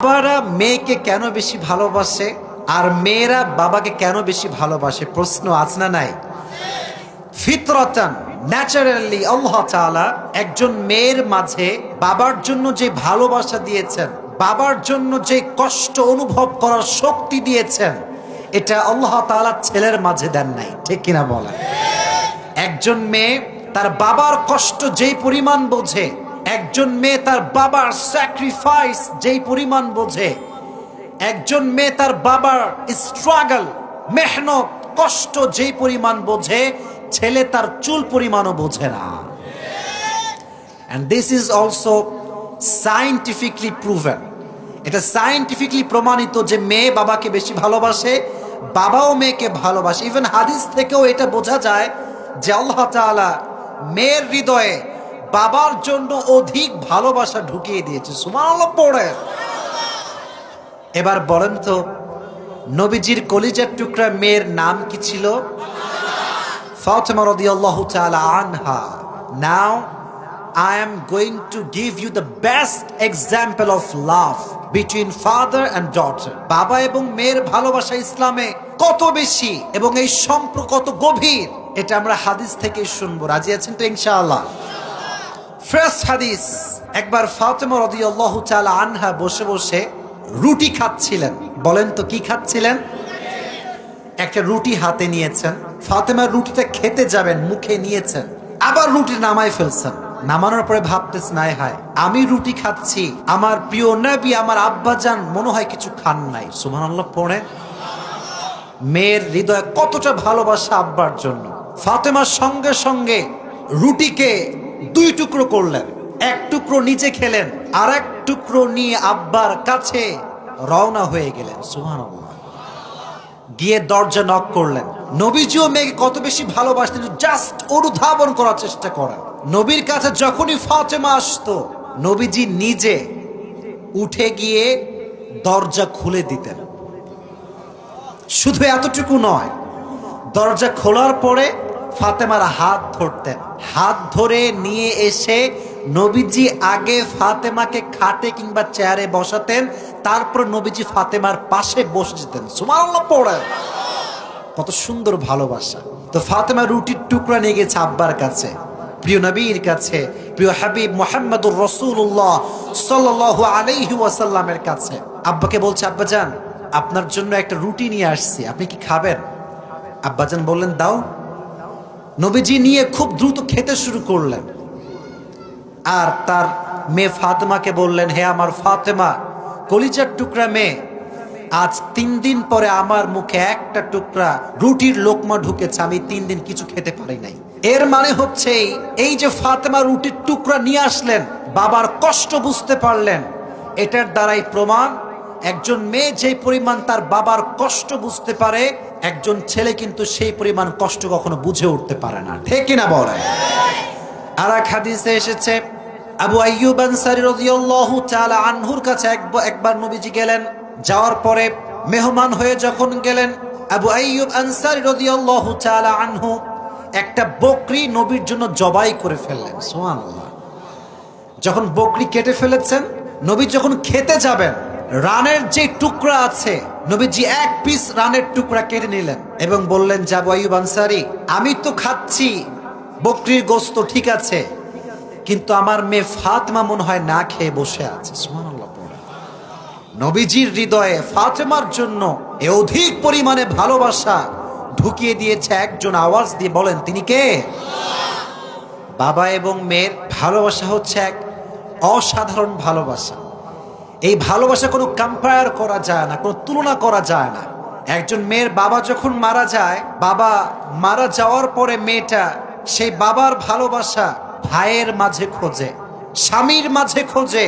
বাবারা মেয়েকে কেন বেশি ভালোবাসে আর মেয়েরা বাবাকে কেন বেশি ভালোবাসে? প্রশ্ন আছে না নাই? ফিতরাতান, ন্যাচারালি আল্লাহ তাআলা একজন মেয়ের মাঝে বাবার জন্য যে ভালোবাসা দিয়েছেন, বাবার জন্য যে কষ্ট অনুভব করার শক্তি দিয়েছেন, এটা আল্লাহ তাআলা ছেলের মাঝে দেন নাই। ঠিক কিনা বলেন? একজন মেয়ে তার বাবার কষ্ট যেই পরিমাণ বোঝে, একজন মেয়ে তার বাবার স্যাক্রিফাইস যেই পরিমাণ বোঝে, একজন মেয়ে তার বাবার স্ট্রাগল, মেহনত, কষ্ট যেই পরিমাণ বোঝে, ছেলে তার চুল পরিমাণও বোঝে না। And this is also scientifically proven. এটা সায়েন্টিফিকলি প্রমাণিত যে মেয়ে বাবাকে বেশি ভালোবাসে, বাবাও মেয়েকে ভালোবাসে। ইভেন হাদিস থেকেও এটা বোঝা যায় যে আল্লাহ তাআলা মেয়ের হৃদয়ে বাবার জন্য অধিক ভালোবাসা ঢুকিয়ে দিয়েছে। সুবহানাল্লাহ পড়ে। এবার বলেন তো, নবীজির কলিজার টুকরা মেয়ের নাম কি ছিল? ফাতিমা রাদিয়াল্লাহু তাআলা আনহা। Now I am going to give you the best example of love between father and daughter. বাবা এবং মেয়ের ভালোবাসা ইসলামে কত বেশি এবং এই সম্পর্ক কত গভীর, এটা আমরা হাদিস থেকে শুনবো। রাজি আছেন তো ইনশাআল্লাহ? ফার্স্ট হাদিস, একবার ফাতিমা রাদিয়াল্লাহু তাআলা আনহা বসে বসে রুটি খাচ্ছিলেন। বলেন তো কি খাচ্ছিলেন? একটা রুটি হাতে নিয়েছেন, ফাতেমা রুটিটা খেতে যাবেন, মুখে নিয়েছেন, আবার রুটি নামায় ফেলছেন। নামানোর পরে ভাবতেছেন, আয় হায়, আমি রুটি খাচ্ছি, আমার প্রিয় নবী, আমার আব্বাজান মনে হয় কিছু খান নাই। সুবহানাল্লাহ পড়ে। মেয়ের হৃদয়ে কতটা ভালোবাসা আব্বার জন্য। ফাতেমার সঙ্গে সঙ্গে রুটিকে দুই টুকরো করলেন, এক টুকরো নিজে খেলেন, আর এক টুকরো নিয়ে আব্বার কাছে রওনা হয়ে গেলেন। সুবহানাল্লাহ। গিয়ে দরজা নক করলেন। নবীজিও মেয়েকে কত বেশি ভালোবাসতেন, জাস্ট অনুধাবন করার চেষ্টা করেন। নবীর কাছে যখনই ফাতেমা আসতো, নবীজি নিজে উঠে গিয়ে দরজা খুলে দিতেন। শুধু এতটুকু নয়, দরজা খোলার পরে ফাতেমার হাত ধরতেন, হাত ধরে নিয়ে এসে নবীজি আগে ফাতেমাকে খাটে কিংবা চেয়ারে বসাতেন, তারপর নবীজি ফাতেমার পাশে বসে যেতেন। সুবহানাল্লাহ পড়ে। কত সুন্দর ভালোবাসা। তো ফাতেমা রুটির টুকরা নিয়ে গেছে আব্বার কাছে, প্রিয় নবীর কাছে, প্রিয় হাবিব মুহাম্মদুর রাসূলুল্লাহ সাল্লাল্লাহু আলাইহি ওয়াসাল্লামের কাছে। আব্বাকে বলছে, আব্বাজান আপনার জন্য একটা রুটি নিয়ে আসছি, আপনি কি খাবেন? আব্বাজান বললেন, দাও। নবীজি নিয়ে খুব দ্রুত খেতে শুরু করলেন, আর তার মেয়ে ফাতেমাকে বললেন, হে আমার ফাতেমা, কলিজার টুকরা মেয়ে, আজ 3 দিন পরে আমার মুখে একটা টুকরা রুটির লোকমা ঢুকেছে, আমি 3 দিন কিছু খেতে পারি নাই। এর মানে হচ্ছে এই যে ফাতেমা রুটির টুকরা নিয়ে আসলেন, বাবার কষ্ট বুঝতে পারলেন। এটার দ্বারাই প্রমাণ, একজন মেয়ে যে পরিমাণ তার বাবার কষ্ট বুঝতে পারে, একজন ছেলে কিন্তু সেই পরিমাণ কষ্ট কখনো বুঝে উঠতে পারে না। ঠিক কিনা বলে? আর এক হাদিসে এসেছে, আবু আইয়ুব আনসারী রাদিয়াল্লাহু তাআলা আনহুর কাছে একবার নবীজি গেলেন। যাওয়ার পরে মেহমান হয়ে যখন গেলেন, আবু আইয়ুব আনসারী রাদিয়াল্লাহু তাআলা আনহু একটা বকরি নবীর জন্য জবাই করে ফেললেন। সুবহানাল্লাহ। যখন বকরি কেটে ফেলেছেন, নবী যখন খেতে যাবেন, রানের যে টুকরা আছে, নবীজি এক পিস রানের টুকরা কেটে নিলেন এবং বললেন, যে আবু আইয়ুব আনসারী, আমি তো খাচ্ছি বকরির গোশত, ঠিক আছে, কিন্তু আমার মেয়ে ফাতেমা মনে হয় না খেয়ে বসে আছে। সুবহানাল্লাহ। নবীজির হৃদয়ে ফাতেমার জন্য এ অধিক পরিমাণে ভালোবাসা ঢুকিয়ে দিয়েছে একজন। আওয়াজ দিয়ে বলেন, তিনি কে? বাবা এবং মেয়ের ভালোবাসা হচ্ছে এক অসাধারণ ভালোবাসা। এই ভালোবাসা কোনো কম্পেয়ার করা যায় না, কোনো তুলনা করা যায় না। একজন মেয়ের বাবা যখন মারা যায়, বাবা মারা যাওয়ার পরে মেয়েটা সেই বাবার ভালোবাসা ভাইয়ের মাঝে খোঁজে, স্বামীর মাঝে খোঁজে,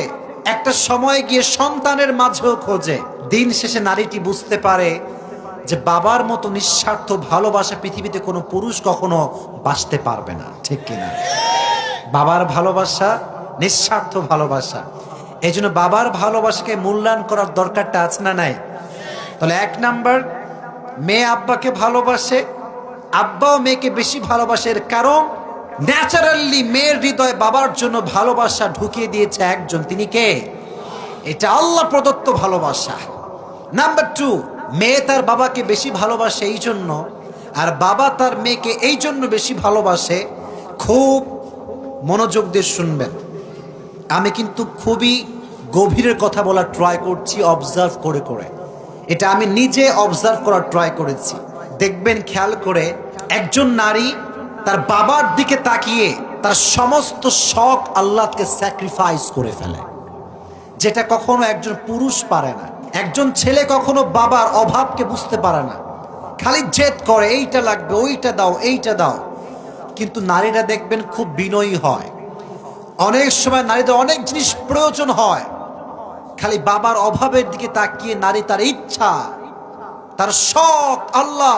একটা সময় গিয়ে সন্তানের মাঝেও খোঁজে। দিন শেষে নারীটি বুঝতে পারে যে বাবার মতো নিঃস্বার্থ ভালোবাসা পৃথিবীতে কোনো পুরুষ কখনো বাসতে পারবে না। ঠিক কিনা? বাবার ভালোবাসা নিঃস্বার্থ ভালোবাসা। এই জন্য বাবার ভালোবাসাকে মূল্যায়ন করার দরকারটা আছে না নাই? তাহলে 1 নাম্বার, মেয়ে আব্বাকে ভালোবাসে, আব্বাও মেয়েকে বেশি ভালোবাসে। এর কারণ ন্যাচারালি মেয়ের হৃদয়ে বাবার জন্য ভালোবাসা ঢুকিয়ে দিয়েছে একজন, তিনি কে? এটা আল্লাহ প্রদত্ত ভালোবাসা। নাম্বার 2, মেয়ে তার বাবাকে বেশি ভালোবাসে এই জন্য, আর বাবা তার মেয়েকে এই জন্য বেশি ভালোবাসে। খুব মনোযোগ দিয়ে শুনবেন, আমি কিন্তু খুবই গভীরের কথা বলার ট্রাই করছি, অবজার্ভ করে করে। এটা আমি নিজে অবজার্ভ করার ট্রাই করেছি। দেখবেন খেয়াল করে, একজন নারী তার বাবার দিকে তাকিয়ে তার সমস্ত শখ আল্লাহকে স্যাক্রিফাইস করে ফেলে, যেটা কখনো একজন পুরুষ পারে না। একজন ছেলে কখনো বাবার অভাবকে বুঝতে পারে না, খালি জেদ করে এইটা লাগবে, ওইটা দাও, এইটা দাও। কিন্তু নারীরা দেখবেন খুব বিনয়ী হয়। অনেক সময় নারীদের অনেক জিনিস প্রয়োজন হয়, খালি বাবার অভাবের দিকে তাকিয়ে নারী তার ইচ্ছা, তার শখ আল্লাহ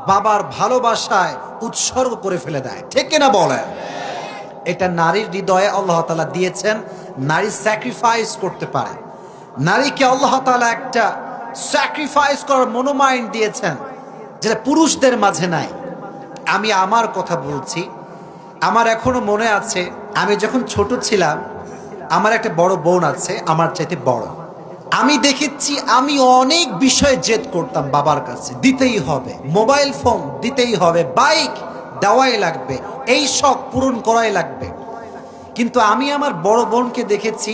বাবার ভালোবাসায় উৎসর্গ করে ফেলে দেয়। ঠিক কিনা বলেন? এটা নারীর হৃদয়ে আল্লাহ তাআলা দিয়েছেন, নারী স্যাক্রিফাইস করতে পারে। নারীকে আল্লাহ তাআলা একটা স্যাক্রিফাইস করার মনোমাইন্ড দিয়েছেন, যেটা পুরুষদের মাঝে নাই। আমি আমার কথা বলছি, আমার এখনো মনে আছে, আমি যখন ছোট ছিলাম, আমার একটা বড় বোন আছে, আমার চাইতে বড়। আমি দেখেছি আমি অনেক বিষয়ে জেদ করতাম বাবার কাছে, দিতেই হবে, মোবাইল ফোন দিতেই হবে, বাইক দেওয়াই লাগবে, এই শখ পূরণ করাই লাগবে। কিন্তু আমি আমার বড় বোনকে দেখেছি,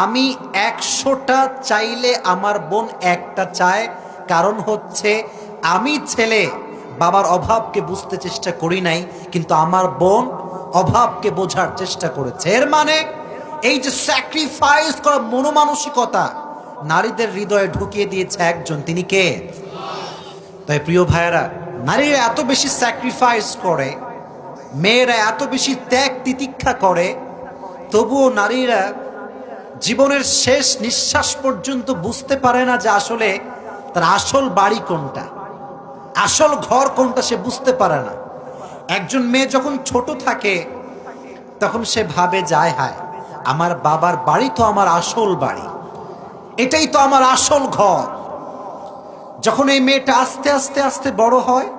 আমি 100টা চাইলে আমার বোন একটা চায়। কারণ হচ্ছে আমি ছেলে, বাবার অভাবকে বুঝতে চেষ্টা করি নাই, কিন্তু আমার বোন অভাবকে বোঝার চেষ্টা করেছে। এর মানে এই যে স্যাক্রিফাইস করার মনোমানসিকতা নারীদের হৃদয়ে ঢুকিয়ে দিয়েছে একজন, তিনি কে? তাই প্রিয় ভাইয়েরা, নারীরা এত বেশি স্যাক্রিফাইস করে, মেয়েরা এত বেশি ত্যাগ তিতিক্ষা করে, তবুও নারীরা জীবনের শেষ নিঃশ্বাস পর্যন্ত বুঝতে পারে না যে আসলে তার আসল বাড়ি কোনটা, আসল ঘর কোনটা, সে বুঝতে পারে না। একজন মেয়ে যখন ছোট থাকে তখন সে ভাবে, যায় হায়, আমার বাবার বাড়ি তো আমার আসল বাড়ি, এটাই তো আমার আসল ঘর। যখন এই মেয়েটা আস্তে আস্তে আস্তে বড় হয়,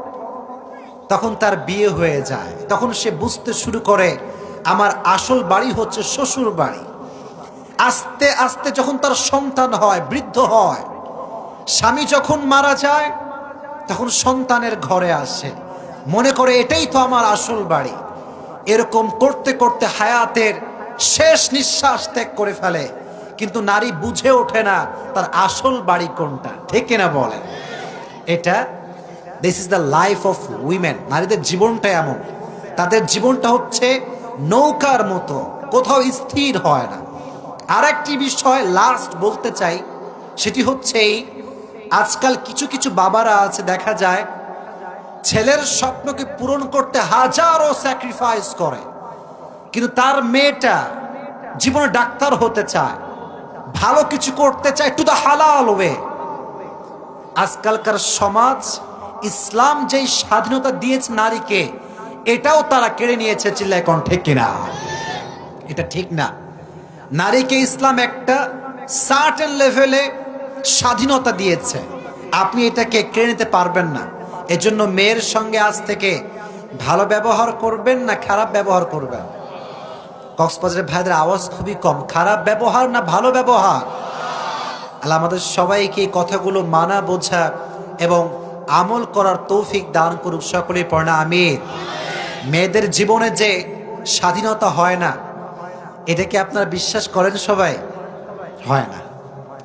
তখন তার বিয়ে হয়ে যায়, তখন সে বুঝতে শুরু করে আমার আসল বাড়ি হচ্ছে শ্বশুর বাড়ি। আস্তে আস্তে যখন তার সন্তান হয়, বৃদ্ধ হয়, স্বামী যখন মারা যায়, তখন সন্তানের ঘরে আসে, মনে করে এটাই তো আমার আসল বাড়ি। এরকম করতে করতে হায়াতের শেষ নিঃশ্বাস ত্যাগ করে ফেলে, কিন্তু নারী বুঝে ওঠে না তার আসল বাড়ি কোনটা। ঠিক কিনা বলেন? এটা this is the life of women. নারীদের জীবনটা এমন, তাদের জীবনটা হচ্ছে নৌকার মতো, কোথাও স্থির হয় না। আর একটি বিষয় লাস্ট বলতে চাই, সেটি হচ্ছে আজকাল কিছু কিছু বাবারা আছে, দেখা যায় ছেলের স্বপ্নকে পূরণ করতে হাজারো স্যাক্রিফাইস করে, কিন্তু তার মেয়েটা জীবনে ডাক্তার হতে চায়, ভালো কিছু করতে চায়, টু দ্য হালাল ওয়ে। আজকালকার সমাজ, ইসলাম যেই স্বাধীনতা দিয়েছে নারীকে, এটাও তারা কেড়ে নিয়েছে। চিল্লায় কোন ঠিক কিনা? এটা ঠিক না। নারীকে ইসলাম একটা সার্টেন লেভেলে স্বাধীনতা দিয়েছে, আপনি এটাকে কেড়ে নিতে পারবেন না। এজন্য মেয়ের সঙ্গে আজ থেকে ভালো ব্যবহার করবেন না খারাপ ব্যবহার করবেন? কক্সবাজারের ভাইদের আওয়াজ খুবই কম। খারাপ ব্যবহার না ভালো ব্যবহার? আল্লাহ আমাদের সবাইকে এই কথাগুলো মানা, বোঝা এবং আমল করার তৌফিক দান করুক। সকলে পড়না আমিন। মেয়েদের জীবনে যে স্বাধীনতা হয় না, এটা কি আপনারা বিশ্বাস করেন? সবাই হয় না।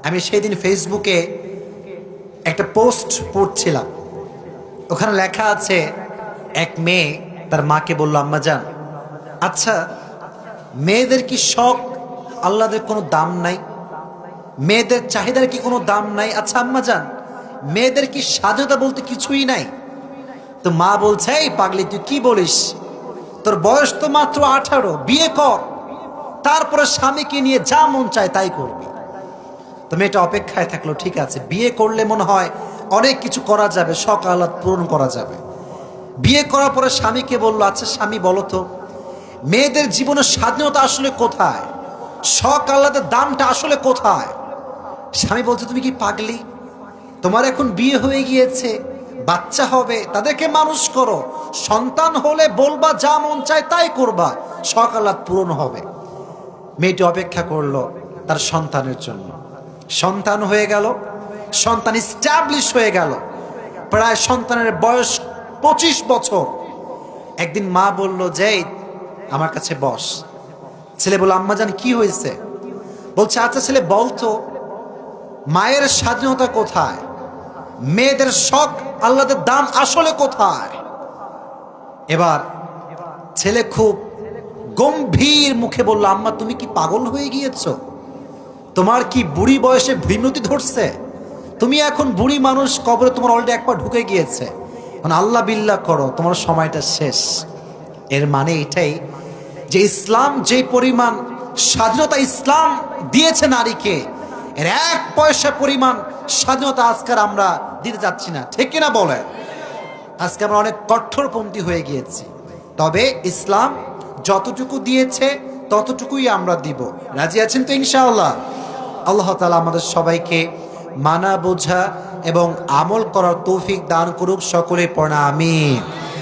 আমি সেই দিন ফেসবুকে একটা পোস্ট পড়ছিলাম, ওখানে লেখা আছে, এক মেয়ে তার মাকে বলল, আম্মা জান, আচ্ছা মেয়েদের কি শখ আল্লাহদের কোনো দাম নাই? মেয়েদের চাহিদার কি কোনো দাম নাই? আচ্ছা আম্মা জান, মেয়েদের কি স্বাধীনতা বলতে কিছুই নাই? তো মা বলছে, এই পাগলি তুই কি বলিস, তোর বয়স তো মাত্র 18, বিয়ে কর, তারপরে স্বামীকে নিয়ে যা মন চায় তাই করবি। তো মেয়েটা অপেক্ষায় থাকলো, ঠিক আছে, বিয়ে করলে মনে হয় অনেক কিছু করা যাবে, শখ আহ্লাদ পূরণ করা যাবে। বিয়ে করার পরে স্বামীকে বললো, আচ্ছা স্বামী বলো তো, মেয়েদের জীবনের স্বাধীনতা আসলে কোথায়, শখ আহ্লাদের দামটা আসলে কোথায়? স্বামী বলছে, তুমি কি পাগলি? তোমার এখন বিয়ে হয়ে গিয়েছে, বাচ্চা হবে, তাদেরকে মানুষ করো, সন্তান হলে বলবা যা মন চায় তাই করবা, শখ আহ্লাদ পূরণ হবে। মেয়েটি অপেক্ষা করলো, তার সন্তানের জন্য। সন্তান হয়ে গেল, সন্তান স্ট্যাবলিশ হয়ে গেল, প্রায় সন্তানের বয়স 25 বছর। একদিন মা বলল, যে আমার কাছে বস। ছেলে বলল, আম্মাজান কি হয়েছে? বলছে, আচ্ছা ছেলে বলতো, মায়ের স্বাধীনতা কোথায়, মেয়েদের শখ আল্লাদের দাম আসলে কোথায়? এবার ছেলে খুব গম্ভীর মুখে বলল, আম্মা তুমি কি পাগল হয়ে গিয়েছো? তোমার কি বুড়ি বয়সে ভ্রীমতি ধরছে? তুমি এখন বুড়ি মানুষ, কবরে তোমার অলরেডি একবার ঢুকে গিয়েছে, মানে আল্লাহ বিল্লাহ করো, তোমার সময়টা শেষ। এর মানে এটাই যে ইসলাম যে পরিমাণ স্বাধীনতা ইসলাম দিয়েছে নারীকে, এর 1 পয়সা পরিমাণ স্বাধীনতা আজকাল আমরা দিতে যাচ্ছি না, ঠিক কিনা বলেন? আজকে আমরা অনেক কঠোরপন্থী হয়ে গিয়েছি। তবে ইসলাম যতটুকু দিয়েছে ততটুকুই আমরা দিব। রাজি আছেন তো ইনশাআল্লাহ? আল্লাহ তাআলা আমাদের সবাইকে মানা বোঝা এবং আমল করার তৌফিক দান করুক। সকলে পড়া আমিন।